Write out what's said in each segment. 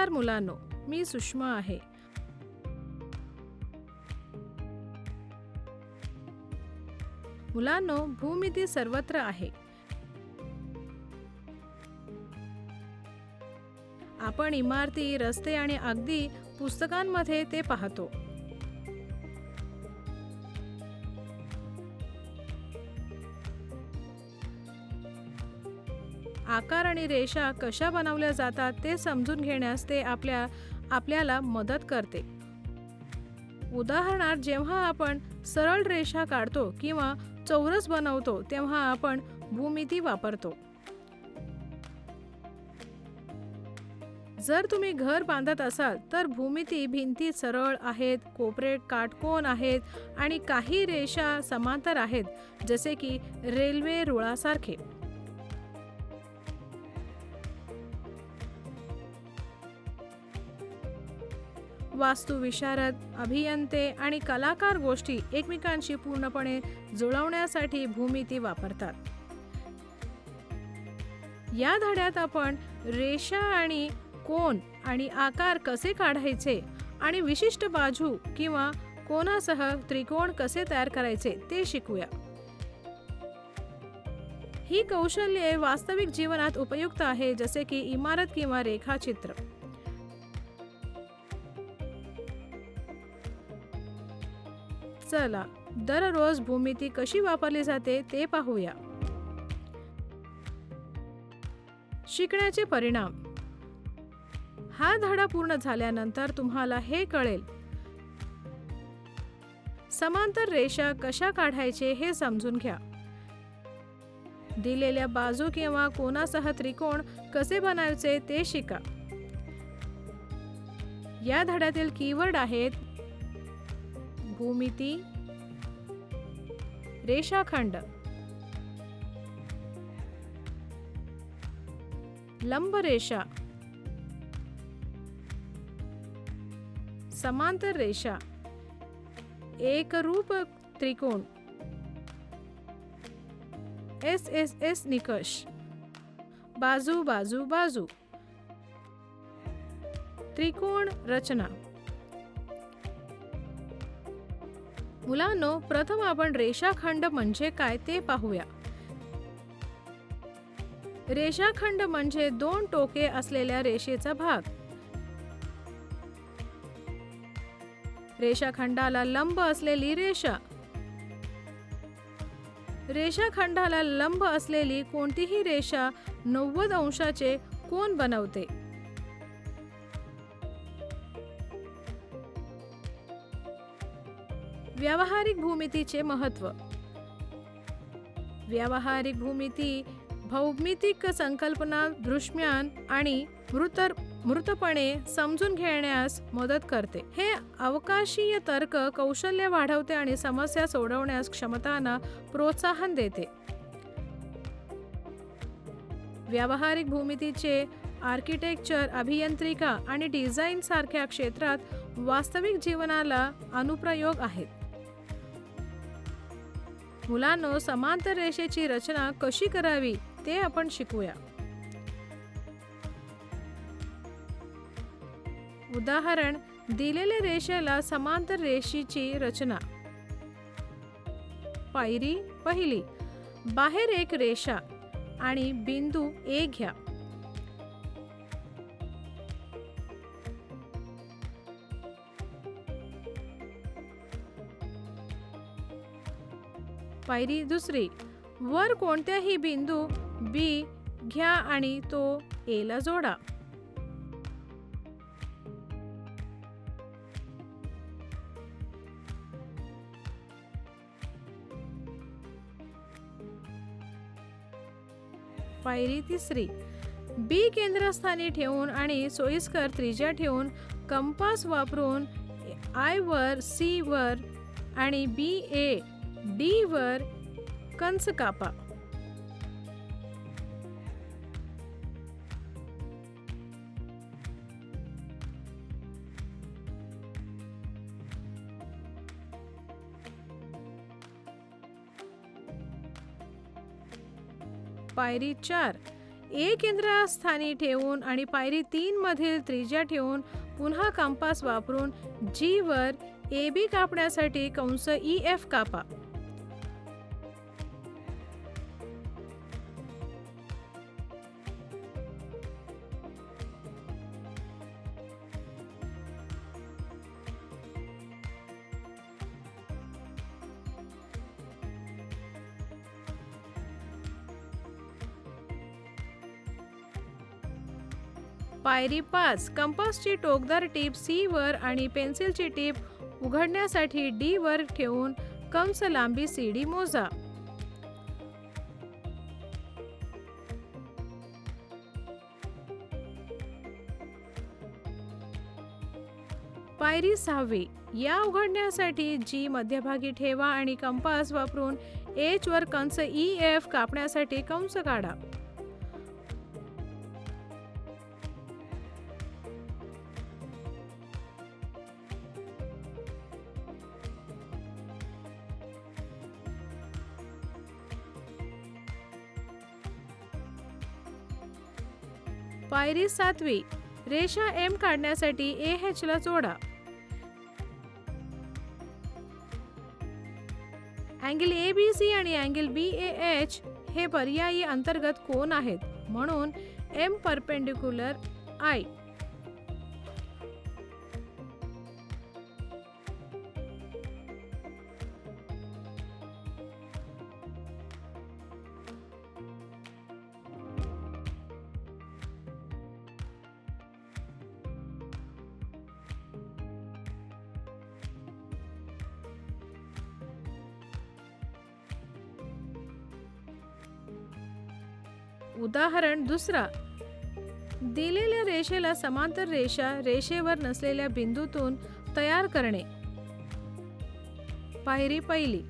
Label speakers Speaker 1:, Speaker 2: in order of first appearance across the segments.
Speaker 1: नमस्कार मुलांनो, मी सुषमा आहे. मुलांनो, भूमिती सर्वत्र आहे. आपण इमारती, रस्ते आणि अगदी पुस्तकांमध्ये ते पाहतो. आकार आणि रेषा कशा बनवल्या जातात ते समजून घेण्यास ते आपल्याला मदत करते. उदाहरणार्थ, जेव्हा आपण सरळ रेषा काढतो किंवा चौरस बनवतो तेव्हा आपण भूमिती वापरतो. जर तुम्ही घर बांधत असाल तर भूमिती भिंती सरळ आहेत, कोपरे काटकोन आहेत आणि काही रेषा समांतर आहेत, जसे की रेल्वे रुळासारखे. वास्तुविशारद, अभियंते आणि कलाकार गोष्टी एकमेकांशी पूर्णपणे जुळवण्यासाठी भूमिती वापरतात. या धड्यात आपण रेषा आणि कोन आणि आकार कसे काढायचे आणि विशिष्ट बाजू किंवा कोनासह त्रिकोण कसे तयार करायचे ते शिकूया. ही कौशल्ये वास्तविक जीवनात उपयुक्त आहे, जसे की इमारत किंवा रेखाचित्र. चला दररोज भूमिती कशी वापरली जाते ते पाहूया. शिकण्याचे परिणाम. हा धडा पूर्ण झाल्यानंतर तुम्हाला हे कळेल. समांतर रेषा कशा काढायचे हे समजून घ्या. दिलेल्या बाजू किंवा कोनासह त्रिकोण कसे बनवायचे ते शिका. या धड्यातील कीवर्ड आहेत भूमिती, रेषाखंड, लंबरेषा, समांतर रेषा, एकरूप त्रिकोण, SSS निकष, बाजू बाजू बाजू, त्रिकोण रचना. मुलांनो, प्रथम आपण रेषाखंड म्हणजे काय ते पाहूया. रेषाखंड म्हणजे दोन टोके असलेल्या रेषेचा भाग. रेषाखंडाला लंब असलेली रेषा. रेषाखंडाला लंब असलेली कोणतीही रेषा 90 अंशाचे कोन बनवते. व्यावहारिक भूमितीचे महत्त्व. व्यावहारिक भूमिती भौमितिक संकल्पना दृश्यमान आणि मूर्तपणे समजून घेण्यास मदत करते. हे अवकाशीय तर्क कौशल्य वाढवते आणि समस्या सोडवण्यास क्षमतांना प्रोत्साहन देते. व्यावहारिक भूमितीचे आर्किटेक्चर, अभियांत्रिका आणि डिझाईन सारख्या क्षेत्रात वास्तविक जीवनाला अनुप्रयोग आहेत. मुलांनो, समांतर रेषेची रचना कशी करावी ते आपण शिकूया. उदाहरण, दिलेल्या रेषेला समांतर रेषेची रचना. पायरी पहिली, बाहेर एक रेषा आणि बिंदू A घ्या. पायरी दुसरी, वर कोणत्याही बिंदू B घ्या आणि तो A ला जोडा. पायरी तिसरी, B केंद्रस्थानी ठेवून आणि सोयीस्कर त्रिज्या ठेवून कंपास वापरून I वर C वर आणि BA D वर कंस कापा. पायरी 4, ए केंद्रस्थानी ठेवून आणि पायरी 3 मधील त्रिज्या ठेवून पुन्हा कंपास वापरून जी वर AB कापण्यासाठी कंस EF कापा. पायरी 5 कंपासची टोकदार टीप C वर आणि पेन्सिलची टीप उघडण्यासाठी D वर ठेवून कंस लांबी CD मोजा. पायरी 6 या उघडण्यासाठी G मध्यभागी ठेवा आणि कंपास वापरून H वर कंस EF कापण्यासाठी कंस काढा. पायरी 7 रेषा M काढण्यासाठी AH ला जोडा. अँगल ABC आणि अँगल BAH हे पर्यायी अंतर्गत कोन आहेत, म्हणून M परपेंडिक्युलर I. उदाहरण 2. दिलेल्या रेषेला समांतर रेषा रेषेवर नसलेल्या बिंदूतून तयार करणे. पायरी 1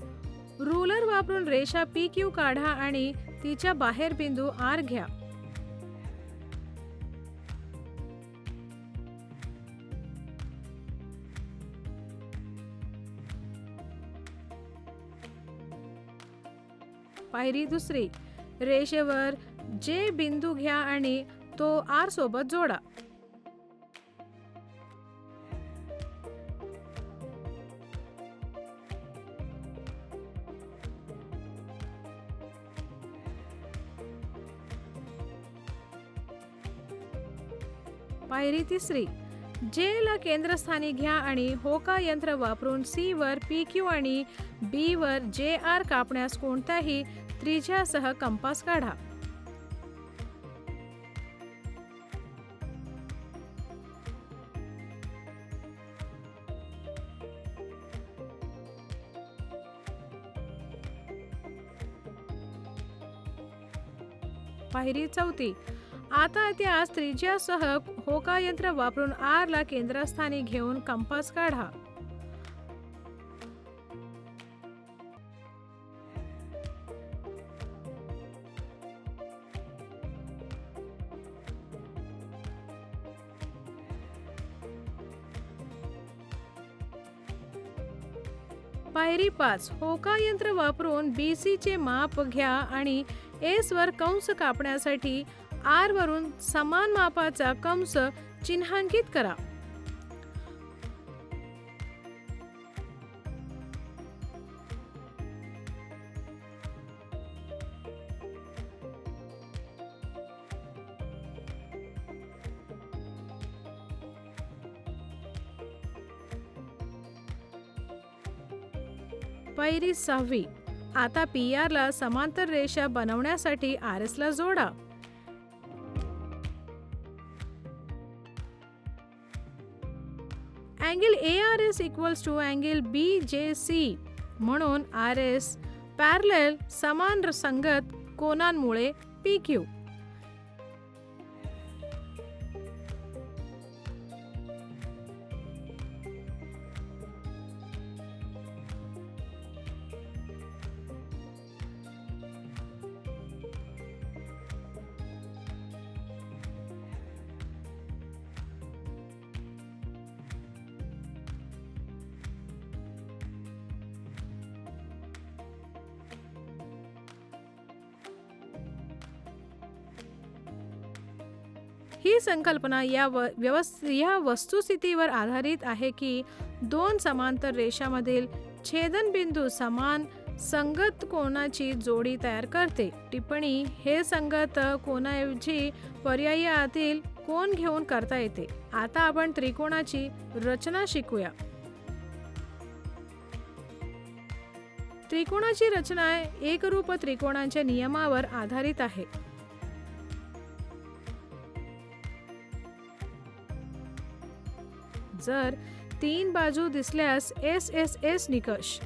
Speaker 1: रुलर वापरून रेषा PQ काढा आणि तिच्या बाहेर बिंदू R घ्या. पायरी 2 रेषेवर J बिंदू घ्या आणि तो R सोबत जोडा. पायरी 3 J ला केंद्रस्थानी घ्या आणि होका यंत्र वापरून C वर PQ आणि B वर JR कापण्यास कोणत्याही त्रिज्यासह कंपास काढा. पायरी 4 आता त्यास त्रिज्यासह होका यंत्र वापरून R ला केंद्रस्थानी घेऊन कंपास काढा. पायरी 5 होका यंत्र वापरून BC चे माप घ्या आणि S वर कंस कापण्यासाठी R वरून समान मापाचा कंस चिन्हांकित करा. पायरी 6 आता PR ला समांतर रेषा बनवण्यासाठी RS ला जोडा. Angle ARS equals to angle BJC म्हणून RS पॅरलल समान संगत कोनांमुळे PQ. ही संकल्पना या वस्तुस्थितीवर आधारित आहे की दोन समांतर रेषामधील छेदनबिंदू समान संगत कोनाची जोडी तयार करते. टिप्पणी: हे संगत कोनाऐवजी पर्यायी आतील कोन घेऊन करता येते. आता आपण त्रिकोणाची रचना शिकूया. त्रिकोणाची रचना एकरूप त्रिकोणांच्या नियमावर आधारित आहे. जर 3 बाजू दिसल्यास SSS निकष.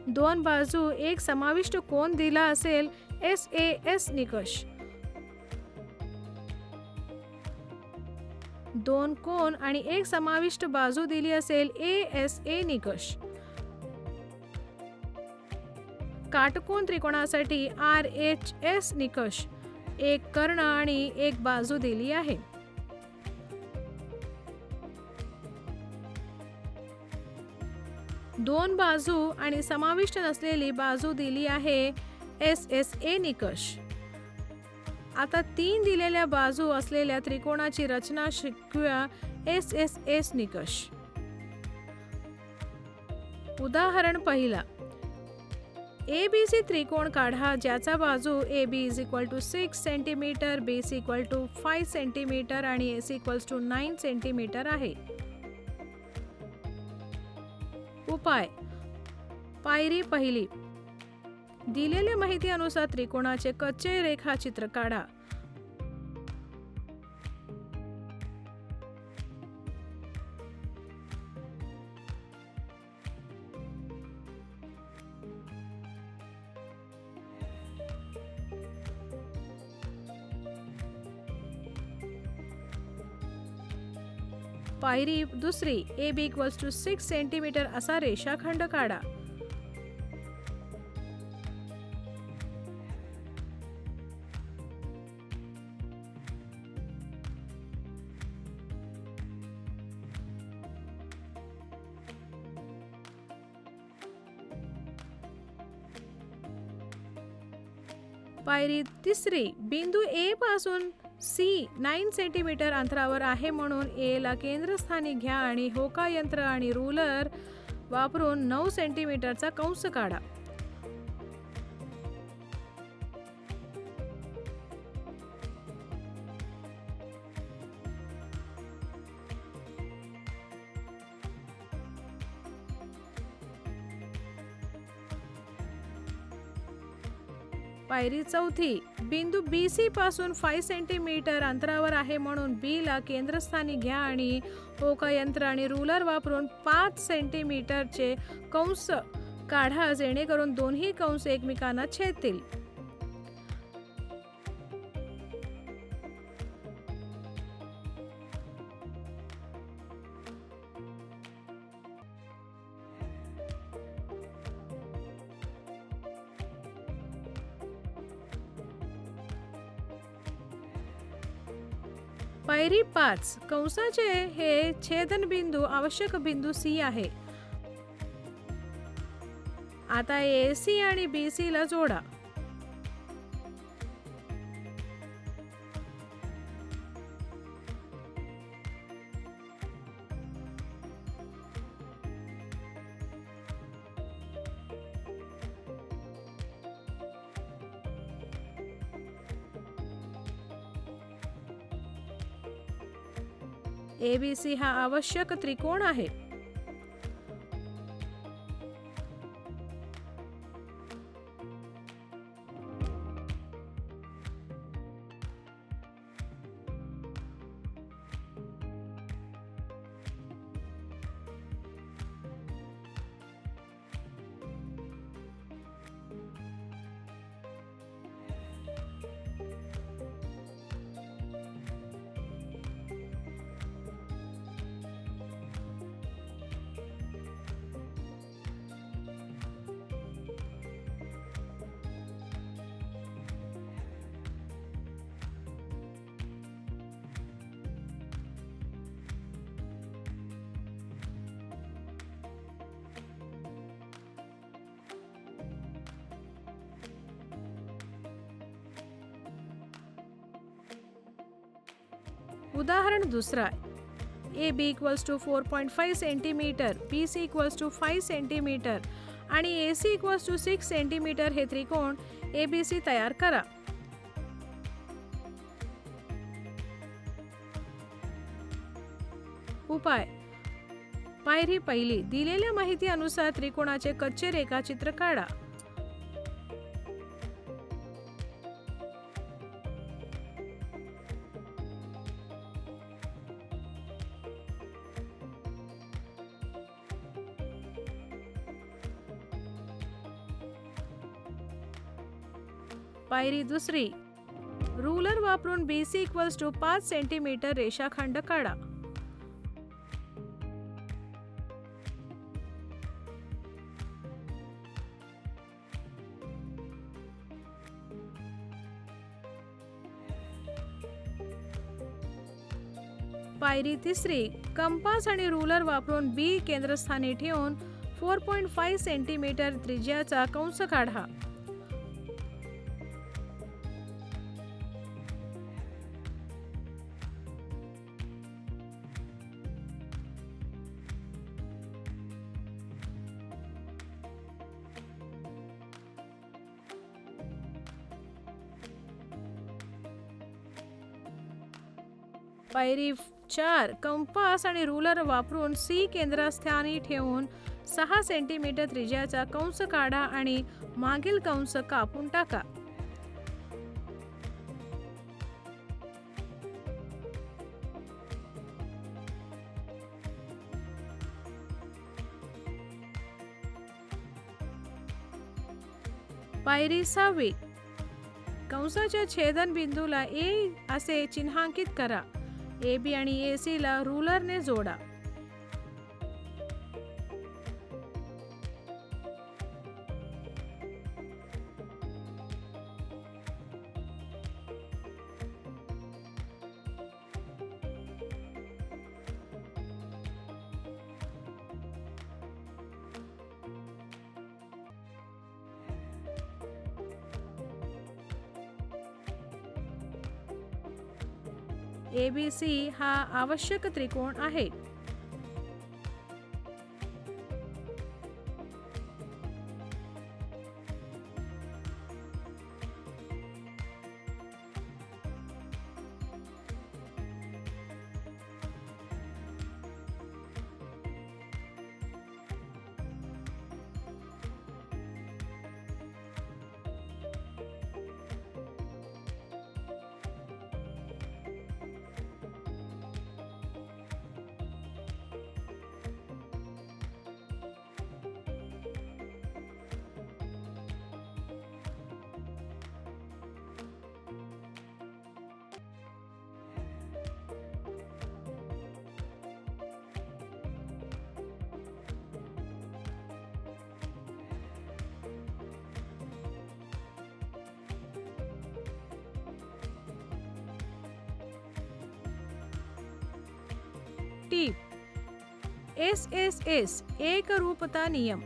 Speaker 1: दोन बाजू एक समाविष्ट कोन दिला असेल SAS निकष. दोन कोन आणि एक समाविष्ट बाजू दिली असेल ASA निकष. काटकोन त्रिकोणासाठी RHS निकष. एक कर्ण आणि एक बाजू दिली आहे. दोन बाजू आणि समाविष्ट नसलेली बाजू दिली आहे SSA निकष. आता 3 दिलेल्या बाजू असलेल्या त्रिकोणाची रचना शिकूया SSS निकष. उदाहरण पहिला. ABC त्रिकोण काढा ज्याचा बाजू AB 6 cm, BC 5 cm आणि AC 9 cm आहे. उपाय. पायरी पहिली. दिलेल्या माहितीनुसार त्रिकोणाचे कच्चे रेखाचित्र काढा. पायरी दुसरी. AB 6 cm असा रेषाखंड काढा. पायरी तिसरी. बिंदू A पासून C 9 cm अंतरावर आहे म्हणून A ला केंद्रस्थानी घ्या आणि होकायंत्र आणि रुलर वापरून 9 cm चा कंस काढा. पायरी चौथी. बिंदू BC पासून 5 cm अंतरावर आहे म्हणून B ला केंद्रस्थानी घ्या आणि होकायंत्र आणि रुलर वापरून 5 cm चे कंस काढा जेणेकरून दोन्ही कंस एकमेकांना छेदतील. पायरी 5. कंसाचे हे छेदनबिंदू आवश्यक बिंदू C आहे. आता AC आणि BC ला जोडा. ABC हा आवश्यक त्रिकोण आहे. उदाहरण दुसरा, AB equals to 4.5 centimetre, BC equals to 5 centimetre आणि AC इक्वल्स टू 6 सेंटीमीटर हे त्रिकोण ABC तयार करा. उपाय. पायरी पहिली, दिलेल्या माहिती अनुसार त्रिकोणाचे कच्चे रेखाचित्र काढा. पायरी दुसरी, रूलर वापरून BC इक्वल्स टू 5 सेंटीमीटर रेषाखंड काढा. पायरी तिसरी, कंपास आणि रूलर वापरून B केंद्रस्थानी ठेवून 4.5 सेंटीमीटर त्रिज्याचा कंस काढा. पायरी 4, कंपास आणि रूलर वापरून C केंद्रस्थानी ठेवून 6 सेंटीमीटर त्रिज्याचा कंस काढा आणि मागील कंस कापून टाका. पायरी 6, कंसाच्या छेदन बिंदूला A असे चिन्हांकित करा. AB आणि AC ला रूलरने जोडा. ABC हा आवश्यक त्रिकोण आहे. टीप. SSS एकरूपता नियम.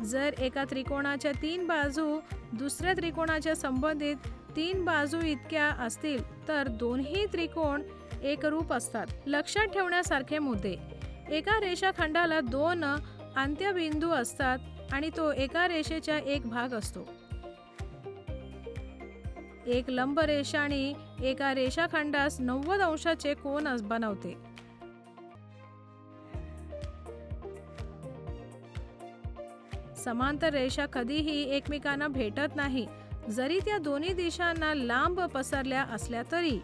Speaker 1: जर एका त्रिकोणाच्या 3 बाजू दुसऱ्या त्रिकोणाच्या संबंधित 3 बाजू इतक्या असतील तर दोन्ही त्रिकोण एकरूप असतात. लक्षात ठेवण्यासारखे मुद्दे. एका रेषाखंडाला 2 अंत्यबिंदू असतात आणि तो एका रेषेचा एक भाग असतो. एक लंब रेषा आणि एका रेषाखंडास 90 अंशाचे कोन बनवते. समांतर रेषा कधीही एकमेकांना भेटत नाही, जरी त्या दोन्ही दिशांना लांब पसरल्या असल्या तरी.